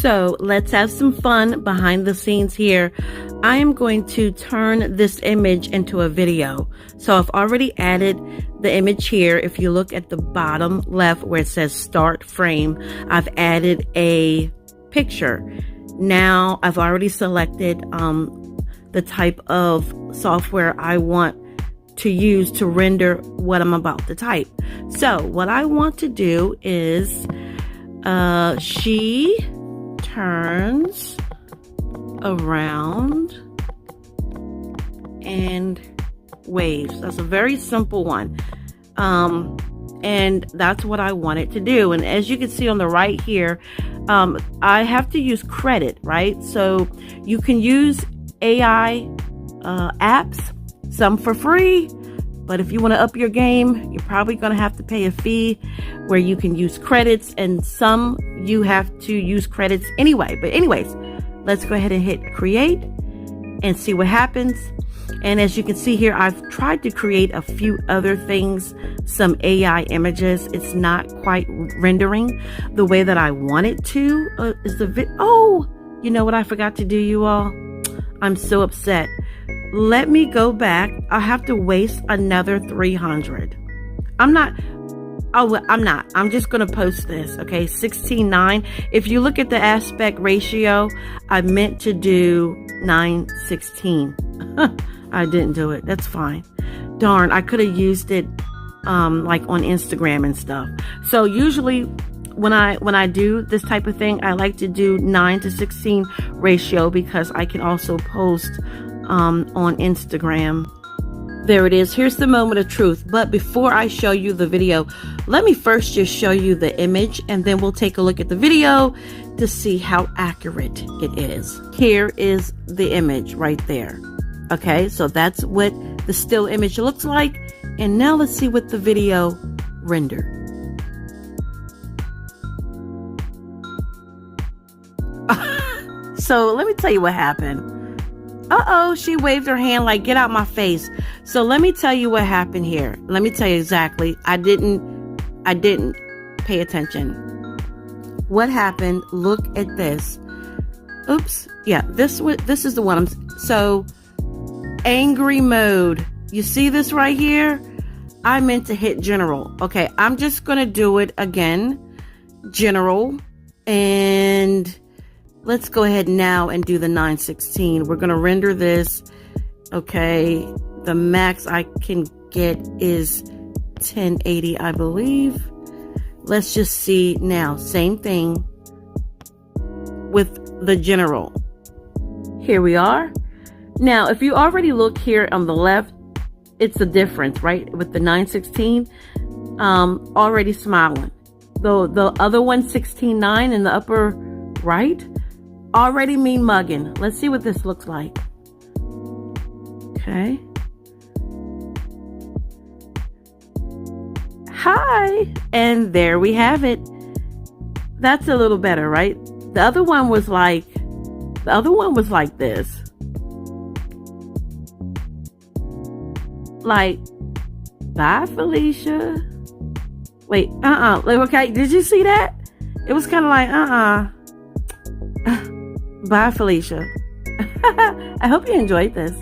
So let's have some fun behind the scenes here. I am going to turn this image into a video. So I've already added the image here. If you look at the bottom left where it says start frame, I've added a picture. Now I've already selected the type of software I want to use to render what I'm about to type. So what I want to do is she turns around and waves. That's a very simple one. And that's what I wanted to do. And as you can see on the right here, I have to use credit, right? So you can use AI apps, some for free, but if you want to up your game, you're probably going to have to pay a fee where you can use credits, and some you have to use credits anyway. But anyways, let's go ahead and hit create and see what happens. And as you can see here, I've tried to create a few other things, some AI images. It's not quite rendering the way that I want it to. Oh, you know what I forgot to do, you all? I'm so upset. Let me go back. I have to waste another 300. I'm just going to post this. Okay. 16:9. If you look at the aspect ratio, I meant to do 9:16. I didn't do it. That's fine. Darn. I could have used it, like on Instagram and stuff. So usually when I do this type of thing, I like to do 9:16 ratio because I can also post on Instagram. There it is. Here's the moment of truth. But before I show you the video, let me first just show you the image, and then we'll take a look at the video to see how accurate it is. Here is the image right there. Okay, so that's what the still image looks like. And now let's see what the video rendered. So let me tell you what happened. Uh-oh, she waved her hand like, get out my face. So let me tell you what happened here. Let me tell you exactly. I didn't pay attention. What happened? Look at this. Oops. Yeah, this is the one. So angry mode. You see this right here? I meant to hit general. Okay, I'm just going to do it again. General. And let's go ahead now and do the 9:16. We're going to render this. Okay. The max I can get is 1080, I believe. Let's just see now. Same thing with the general. Here we are. Now, if you already look here on the left, it's the difference, right? With the 9:16, already smiling. The other one, 16:9 in the upper right, already me mugging. Let's see what this looks like. Okay. Hi. And there we have it. That's a little better, right? The other one was like this. Like, bye, Felicia. Wait, okay, did you see that? It was kind of like, bye, Felicia. I hope you enjoyed this.